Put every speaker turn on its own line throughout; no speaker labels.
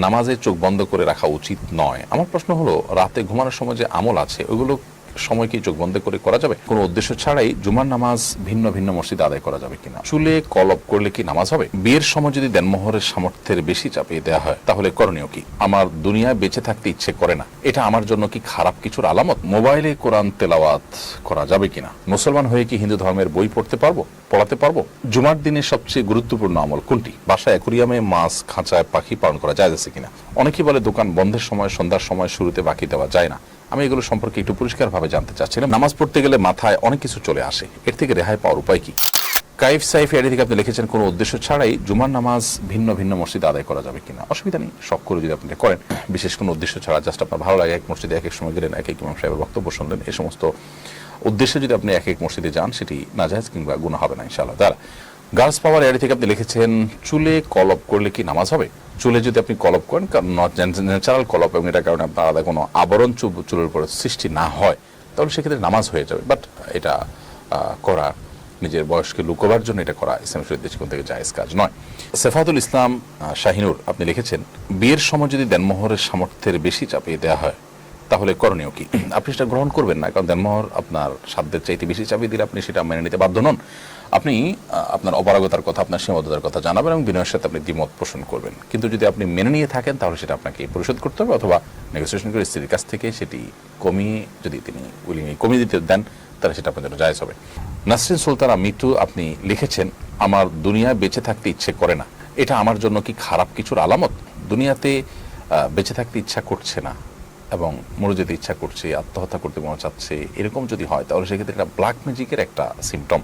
নামাজে চোখ বন্ধ করে রাখা উচিত নয়। আমার প্রশ্ন হলো, রাতে ঘুমানোর সময় যে আমল আছে ওইগুলো সময় কি চোখ বন্ধ করে করা যাবে? কোনো উদ্দেশ্য ছাড়াই জুমার নামাজ ভিন্ন ভিন্ন মসজিদে আদায় করা যাবে কিনা? চুলে কলপ করলে কি নামাজ হবে? বিয়ের সময় যদি দেনমোহরের সামর্থ্যের বেশি চাপিয়ে দেওয়া হয় তাহলে করণীয় কি? আমার দুনিয়ায় বেঁচে থাকতে ইচ্ছে করে না, এটা আমার জন্য কি খারাপ কিছুর আলামত? মোবাইলে কোরআন তেলাওয়াত করা যাবে কিনা? মুসলমান হয়ে কি হিন্দু ধর্মের বই পড়াতে পারবো? জুমার দিনের সবচেয়ে গুরুত্বপূর্ণ আমল কোনটি? বাসায় অ্যাকুরিয়ামে মাছ, খাঁচায় পাখি পালন করা যায় আছে কিনা? অনেকেই বলে দোকান বন্ধের সময়, সন্ধ্যার সময় শুরুতে বাকি দেওয়া যায় না। আমি এগুলো সম্পর্কে একটু পরিষ্কারভাবে জানতে চাচ্ছিলাম। নামাজ পড়তে গেলে মাথায় অনেক কিছু চলে আসে, এর থেকে রেহাই পাওয়ার উপায় কি? কাইফ সাইফ এর থেকে আপনি লিখেছেন, কোনো উদ্দেশ্য ছাড়াই জুমার নামাজ ভিন্ন ভিন্ন মসজিদে আদায় করা যাবে কিনা? অসুবিধা নেই, শখ করে যদি আপনি করেন, বিশেষ কোনো উদ্দেশ্য ছাড়া, জাস্ট আপনার ভালো লাগে এক মসজিদে এক এক সময় গেলেন, এক এক ইমাম সাহেবের বক্তব্য শুনলেন, এই সমস্ত উদ্দেশ্যে যদি আপনি এক এক মসজিদে যান সেটি নাজায়েজ কিংবা গুনাহ হবে না ইনশাআল্লাহ তাআলা। গার্লস পাওয়ার এর থেকে আপনি লিখেছেন, চুলে কলপ করলে কি নামাজ হবে? চুলে যদি আপনি কলপ করেন, ন্যাচারাল কলপ, এবং এটার কারণে আপনার আলাদা কোনো আবরণ চুলের উপরে সৃষ্টি না হয়, তাহলে সেক্ষেত্রে নামাজ হয়ে যাবে। বাট এটা করা, নিজের বয়সকে লুকোবার জন্য এটা করা ইসলাম শরীয়তের দৃষ্টিকোণ থেকে জায়েজ কাজ নয়। সেফাতুল ইসলাম শাহিনুর আপনি লিখেছেন, বিয়ের সময় যদি দেনমোহরের সামর্থ্যের বেশি চাপিয়ে দেওয়া হয় তাহলে করণীয় কি? আপনি সেটা গ্রহণ করবেন না, কারণ দেনমোহর আপনার সাধ্যের চাইতে বেশি চাপিয়ে দিলে আপনি সেটা মেনে নিতে বাধ্য নন। আপনি আপনার অপারগতার কথা, আপনার সীমাবদ্ধতার কথা জানাবেন এবং বিনয়ের সাথে আপনি দ্বিমত পোষণ করবেন। কিন্তু যদি আপনি মেনে নিয়ে থাকেন তাহলে সেটা আপনাকে পরিশোধ করতে হবে, অথবা নেগোসিয়েশন করে স্ত্রীর কাছ থেকে সেটি কমিয়ে, যদি তিনি উইলিংলি কমিয়ে দিতে দেন তাহলে সেটা আপনার জন্য জায়েজ হবে। নাসরিন সুলতানা মিটু আপনি লিখেছেন, আমার দুনিয়ায় বেঁচে থাকতে ইচ্ছে করে না, এটা আমার জন্য কি খারাপ কিছুর আলামত? দুনিয়াতে বেঁচে থাকতে ইচ্ছা করছে না এবং মরে যেতে ইচ্ছা করছে, আত্মহত্যা করতে মনে চাচ্ছে, এরকম যদি হয় তাহলে সেক্ষেত্রে এটা ব্ল্যাক ম্যাজিকের একটা সিমটম।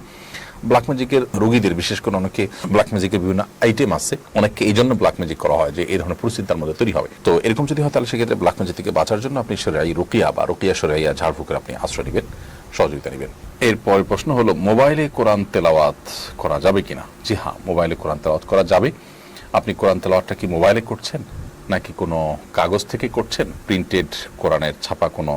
ব্ল্যাক ম্যাজিকের রোগীদের, বিশেষ করে অনেকে ব্ল্যাক ম্যাজিকের বিভিন্ন আইটেম আছে, অনেককে এই জন্য ব্ল্যাক ম্যাজিক করা হয় যে এই ধরনের পরিস্থিতি তার মধ্যে তৈরি হবে। তো এরকম যদি হয় তাহলে সেক্ষেত্রে ব্ল্যাক ম্যাজিক থেকে বাঁচার জন্য আপনি শরীয়ী রুকিয়া বা রুকিয়া শরীয়্যা ঝাড়ফুঁকের আপনি আশ্রয় নেবেন, সহযোগিতা নেবেন। এরপর প্রশ্ন হলো, মোবাইলে কোরআন তেলাওয়াত করা যাবে কিনা? জি হ্যাঁ, মোবাইলে কোরআন তেলাওয়াত করা যাবে। আপনি কোরআন তেলাওয়াতটা কি মোবাইলে করছেন নাকি কোনো কাগজ থেকে করছেন, প্রিন্টেড কোরআনের ছাপা কোনো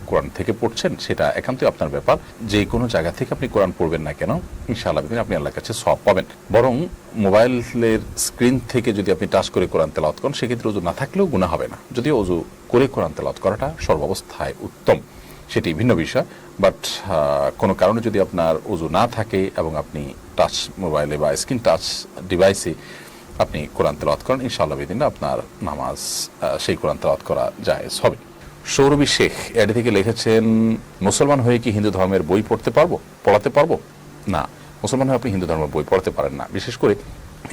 কোরআন থেকে পড়ছেন, সেটা একান্তই আপনার ব্যাপার। যে কোনো জায়গা থেকে আপনি কোরআন পড়বেন না কেন, ইনশাআল্লাহ আপনি আল্লাহর কাছে সওয়াব পাবেন। বরং মোবাইলের স্ক্রিন থেকে যদি আপনি টাচ করে কোরআন তেলাওয়াত করেন সেক্ষেত্রে ওযু না থাকলেও গুনাহ হবে না, যদিও ওযু করে কোরআন তেলাওয়াত করাটা সর্বাবস্থায় উত্তম, সেটি ভিন্ন বিষয়। বাট কোনো কারণে যদি আপনার ওযু না থাকে এবং আপনি টাচ মোবাইলে বা স্ক্রিন টাচ ডিভাইসে আপনি কোরআন তেলাওয়াত করেন, ইনশাআল্লাহ বিদিন আপনার নামাজ, সেই কোরআন তেলাওয়াত করা জায়েজ হবে। সৌরভী শেখ এডি থেকে লিখেছেন, মুসলমান হয়ে কি হিন্দু ধর্মের বই পড়াতে পারবো? না, মুসলমান হয়ে আপনি হিন্দু ধর্মের বই পড়াতে পারেন না। বিশেষ করে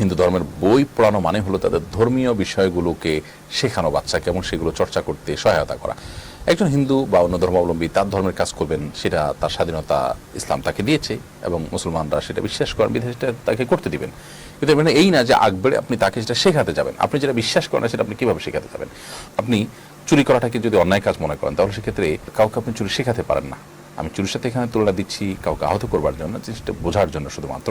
হিন্দু ধর্মের বই পড়ানো মানে হলো তাদের ধর্মীয় বিষয়গুলোকে শেখানো বাচ্চাকে এবং সেগুলো চর্চা করতে সহায়তা করা। একজন হিন্দু বা অন্য ধর্মাবলম্বী তার ধর্মের কাজ করবেন, সেটা তার স্বাধীনতা ইসলাম তাকে দিয়েছে এবং মুসলমানরা সেটা বিশ্বাস করেন, বিধায় সেটা তাকে করতে দিবেন। কিন্তু মানে এই না যে আগবেড়ে আপনি তাকে সেটা শেখাতে যাবেন। আপনি যেটা বিশ্বাস করেন সেটা আপনি কিভাবে শেখাতে যাবেন? আপনি চুরি করাটাকে যদি অন্যায় কাজ মনে করেন তাহলে সেক্ষেত্রে কাউকে আপনি চুরি শেখাতে পারেন না। আমি চুরির সাথে এখানে তুলনা দিচ্ছি কাউকে আহত করবার জন্য, জিনিসটা বোঝার জন্য শুধুমাত্র।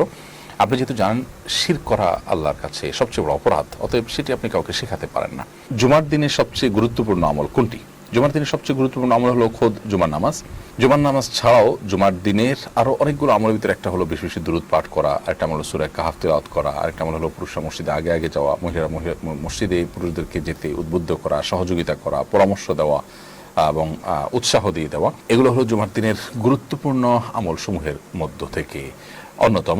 আপনি যেহেতু জানেন শিরক করা আল্লাহর কাছে সবচেয়ে বড় অপরাধ, অতএব সেটি আপনি কাউকে শেখাতে পারেন না। জুমার দিনের সবচেয়ে গুরুত্বপূর্ণ আমল কোনটি? জুমার দিনের সবচেয়ে গুরুত্বপূর্ণ আমল হলো খোদ জুমার নামাজ। জুমার নামাজ ছাড়াও জুমার দিনের আরো অনেকগুলো আমলের ভিতরে একটা হলো বেশি বেশি দুরূদ পাঠ করা, আরেকটা আমল হলো সূরা কাহফ তেলাওয়াত করা, আরেকটা আমল হলো পুরুষরা মসজিদে আগে আগে যাওয়া, মহিলারা মসজিদে পুরুষদেরকে যেতে উদ্বুদ্ধ করা, সহযোগিতা করা, পরামর্শ দেওয়া এবং উৎসাহ দিয়ে দেওয়া। এগুলো হলো জুমার দিনের গুরুত্বপূর্ণ আমল সমূহের মধ্য থেকে অন্যতম।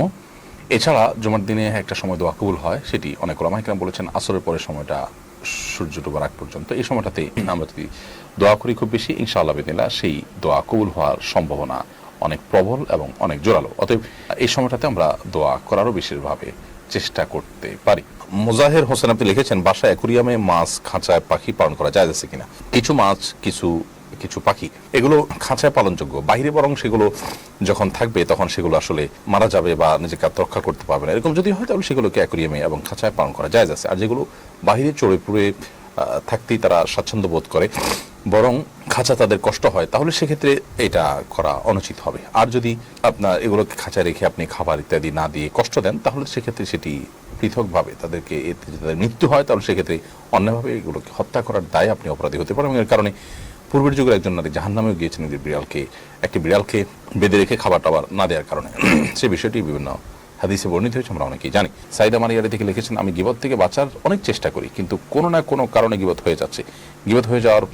এছাড়া জুমার দিনে একটা সময় দোয়া কবুল হয়, সেটি অনেক ওলামা ইকরাম বলেছেন আসরের পরের সময়টা সূর্য ডোবার আগ পর্যন্ত। এই সময়টাতে আমরা যদি দোয়া করি খুব বেশি, ইনশাআল্লাহ বিদিনিল্লাহ সেই দোয়া কবুল হওয়ার সম্ভাবনা অনেক প্রবল এবং অনেক জোরালো। অতএব এই সময়টাতে আমরা দোয়া করারও বিশেষভাবে চেষ্টা করতে পারি। মুজাহির হোসেন আপনি লিখেছেন, বাসায় অ্যাকুরিয়ামে মাছ, খাঁচায় পাখি পালন করা যায় আছে কিনা? কিছু মাছ, কিছু পাখি এগুলো খাঁচায় পালনযোগ্য, বাইরে বরং সেগুলো যখন থাকবে তখন সেগুলো আসলে মারা যাবে বা নিজেকে আত্মরক্ষা করতে পারবে না। এরকম যদি হয় তাহলে সেগুলোকে অ্যাকুরিয়ামে এবং খাঁচায় পালন করা যায় আছে। আর যেগুলো বাইরে চড়ে পুড়ে থাকতেই তারা স্বাচ্ছন্দ্য বোধ করে, বরং খাঁচা তাদের কষ্ট হয়, তাহলে সেক্ষেত্রে এটা করা অনুচিত হবে। আর যদি আপনার এগুলোকে খাঁচায় রেখে আপনি খাবার ইত্যাদি না দিয়ে কষ্ট দেন তাহলে সেক্ষেত্রে সেটি পৃথকভাবে তাদেরকে, এতে যদি তাদের মৃত্যু হয় তাহলে সেক্ষেত্রে অন্যভাবে এগুলোকে হত্যা করার দায়ে আপনি অপরাধী হতে পারেন। এর কারণে পূর্বের যুগের একজন নারী জাহান্নামেও গিয়েছেন একটি বিড়ালকে বেঁধে রেখে খাবার টাবার না দেওয়ার কারণে। সে বিষয়টি বিভিন্ন হাদিসে বর্ণিত হয়েছে, আমরা অনেকেই জানি। সাইদা মারিয়ারি থেকে লিখেছেন, আমি গীবত থেকে বাঁচার অনেক চেষ্টা করি, কিন্তু কোনো না কোনো কারণে গীবত হয়ে যাচ্ছে। গীবত হয়ে যাওয়ার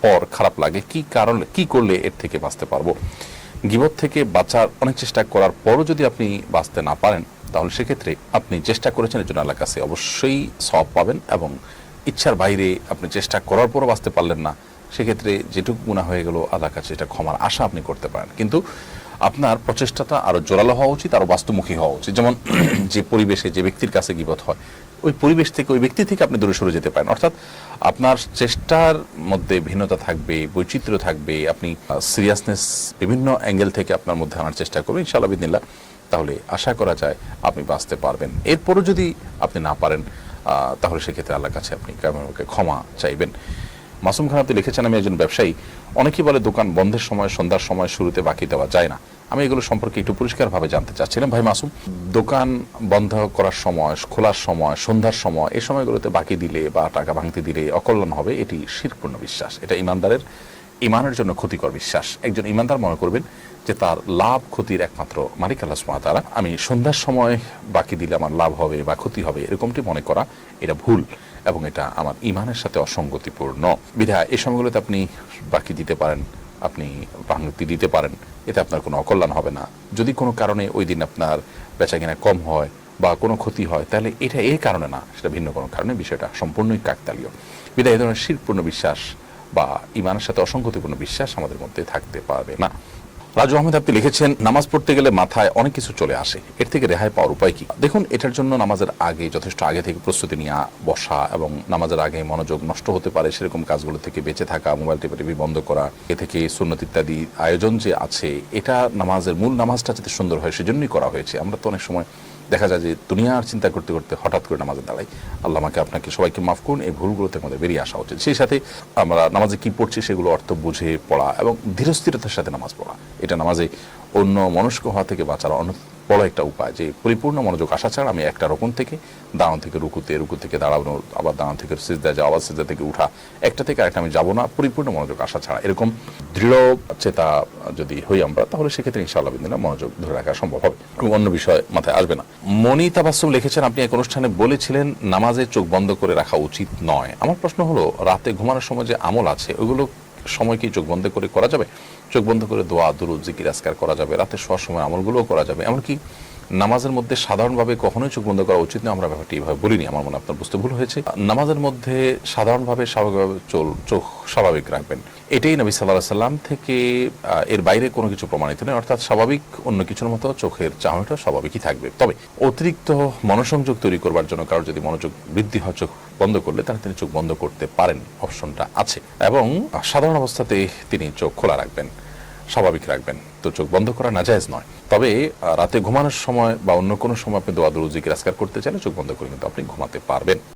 পর খারাপ লাগে, কি কারণে, কি করলে এর থেকে বাঁচতে পারবো? গীবত থেকে বাঁচার অনেক চেষ্টা করার পরও যদি আপনি বাঁচতে না পারেন, তাহলে সেক্ষেত্রে আপনি চেষ্টা করেছেন, এর জন্য আল্লাহর কাছে অবশ্যই সওয়াব পাবেন। এবং ইচ্ছার বাইরে আপনি চেষ্টা করার পরও বাঁচতে পারলেন না, সেক্ষেত্রে যেটুকু গুনাহ হয়ে গেল আল্লাহর কাছে এটা ক্ষমার আশা আপনি করতে পারেন। কিন্তু আপনার প্রচেষ্টাটা আরো জোরালো হওয়া উচিত, আরো বাস্তবমুখী হওয়া উচিত। যেমন যে পরিবেশে, যে ব্যক্তির কাছে গীবত হয়, ওই পরিবেশ থেকে, ওই ব্যক্তি থেকে আপনি দূরে সরে যেতে পারেন। অর্থাৎ আপনার চেষ্টার মধ্যে ভিন্নতা থাকবে, বৈচিত্র্য থাকবে, আপনি সিরিয়াসনেস বিভিন্ন অ্যাঙ্গেল থেকে আপনার মধ্যে আনার চেষ্টা করবেন, ইনশাআল্লাহ বিদিনিল্লাহ। তাহলে আশা করা যায় আপনি বাঁচতে পারবেন। এরপরও যদি আপনি না পারেন, তাহলে সেক্ষেত্রে আল্লাহর কাছে আপনি কামকে ক্ষমা চাইবেন। মাসুম খান আপনি লিখেছেন, আমি একজন ব্যবসায়ী, অনেকেই বলে দোকান বন্ধের সময়, সন্ধ্যার সময় শুরুতে বাকি দেওয়া যায় না। আমি এগুলো সম্পর্কে একটু পরিষ্কারভাবে জানতে চাচ্ছিলাম। ভাই মাসুম, দোকান বন্ধ করার সময়, খোলার সময়, সন্ধ্যার সময়, এই সময়গুলোতে বাকি দিলে বা টাকা ভাঙতে দিলে অকল্যাণ হবে, এটি শিরকপূর্ণ বিশ্বাস। এটা ইমানদারের ইমানের জন্য ক্ষতিকর বিশ্বাস। একজন ইমানদার মনে করবেন যে তার লাভ ক্ষতির একমাত্র মালিক আল্লাহ সুবহানাহু ওয়া তাআলা। আমি সন্ধ্যার সময় বাকি দিলে আমার লাভ হবে বা ক্ষতি হবে, এরকমটি মনে করা এটা ভুল, এবং এটা আমার ইমানের সাথে অসঙ্গতিপূর্ণ। বিধায় এই সময়গুলোতে আপনি বাকি দিতে পারেন, আপনি ভাঙতি দিতে পারেন, এতে আপনার কোনো অকল্যাণ হবে না। যদি কোনো কারণে ওই দিন আপনার বেচাকেনা কম হয় বা কোনো ক্ষতি হয়, তাহলে এটা এই কারণে না, সেটা ভিন্ন কোনো কারণে, বিষয়টা সম্পূর্ণই কাকতালীয়। বিধায় এই ধরনের শিরকপূর্ণ বিশ্বাস বা ইমানের সাথে অসঙ্গতিপূর্ণ বিশ্বাস আমাদের মধ্যে থাকতে পারবে না। রাজু আহমেদ আপনি লিখেছেন, নামাজ পড়তে গেলে মাথায় অনেক কিছু চলে আসে, এর থেকে রেহাই পাওয়ার উপায় কি? দেখুন, এটার জন্য নামাজের আগে যথেষ্ট আগে থেকে প্রস্তুতি নিয়ে বসা, এবং নামাজের আগে মনোযোগ নষ্ট হতে পারে সেরকম কাজগুলো থেকে বেঁচে থাকা, মোবাইল টিপি বন্ধ করা, এ থেকে সুন্নত ইত্যাদি আয়োজন যে আছে, এটা নামাজের মূল নামাজটা যাতে সুন্দর হয় সেজন্যই করা হয়েছে। আমরা তো অনেক সময় দেখা যায় যে দুনিয়ার চিন্তা করতে করতে হঠাৎ করে নামাজে দাঁড়াই। আল্লাহ আমাকে আপনাকে সবাইকে মাফ করুন, এই ভুলগুলোতে আমাদের বেরিয়ে আসা উচিত। সেই সাথে আমরা নামাজে কি পড়ছি সেগুলো অর্থ বুঝে পড়া এবং ধীরস্থিরতার সাথে নামাজ পড়া, এটা নামাজে অন্য মনস্ক হওয়া থেকে বাঁচার অনেক বড় একটা উপায়। যে পরিপূর্ণ মনোযোগ আসা ছাড়া আমি একটা রকম থেকে দাঁড়ান থেকে রুকুতে, রুকু থেকে দাঁড়ানো, আবার দাঁড়ান থেকে সিজদায় যাওয়া, আবার সিজদা থেকে উঠা, একটা থেকে আরেকটা আমি যাবো না পরিপূর্ণ মনোযোগ আসা ছাড়া। এরকম দৃঢ় চেতা যদি হই আমরা, তাহলে সেক্ষেত্রে ইনশাআল্লাহ বিদিনিল্লাহ মনোযোগ ধরে রাখা সম্ভব হবে, কোনো অন্য বিষয় মাথায় আসবে না। মনি তাবাসসুম লিখেছেন, আপনি এক অনুষ্ঠানে বলেছিলেন নামাজে চোখ বন্ধ করে রাখা উচিত নয়। আমার প্রশ্ন হলো, রাতে ঘুমানোর সময় যে আমল আছে, ওইগুলো সময় কি চোখ বন্ধ করে করা যাবে? চোখ বন্ধ করে দোয়া, দুরূদ, জিকির, আজকার করা যাবে, রাতে শোয়ার সময় আমলগুলোও করা যাবে। এমনকি নামাজের মধ্যে সাধারণভাবে কখনোই চোখ বন্ধ করা উচিত নয়, আমরা ব্যাপারটি এইভাবে বলিনি। আমার মনে আপনার বুঝতে ভুল হয়েছে। নামাজের মধ্যে সাধারণভাবে স্বাভাবিকভাবে চোখ স্বাভাবিক রাখবেন, এটাই নবী সাল্লাল্লাহু আলাইহি ওয়াসাল্লাম থেকে এর বাইরে কোনো কিছু প্রমাণিত নয়। অর্থাৎ স্বাভাবিক অন্য কিছুর মতো চোখের চাহনিটা স্বাভাবিকই থাকবে। তবে অতিরিক্ত মনোসংযোগ তৈরি করবার জন্য কারো যদি মনোযোগ বৃদ্ধি হয় চোখ বন্ধ করলে, তাহলে তিনি চোখ বন্ধ করতে পারেন, অপশনটা আছে। এবং সাধারণ অবস্থাতে তিনি চোখ খোলা রাখবেন, স্বাভাবিক রাখবেন। তো চোখ বন্ধ করা নাজায়েজ নয়। তবে রাতে ঘুমানোর সময় বা অন্য কোনো সময় আপনি দোয়া, দুরূদ, জিকির, আজকার করতে চাইলে চোখ বন্ধ করে কিন্তু আপনি ঘুমাতে পারবেন।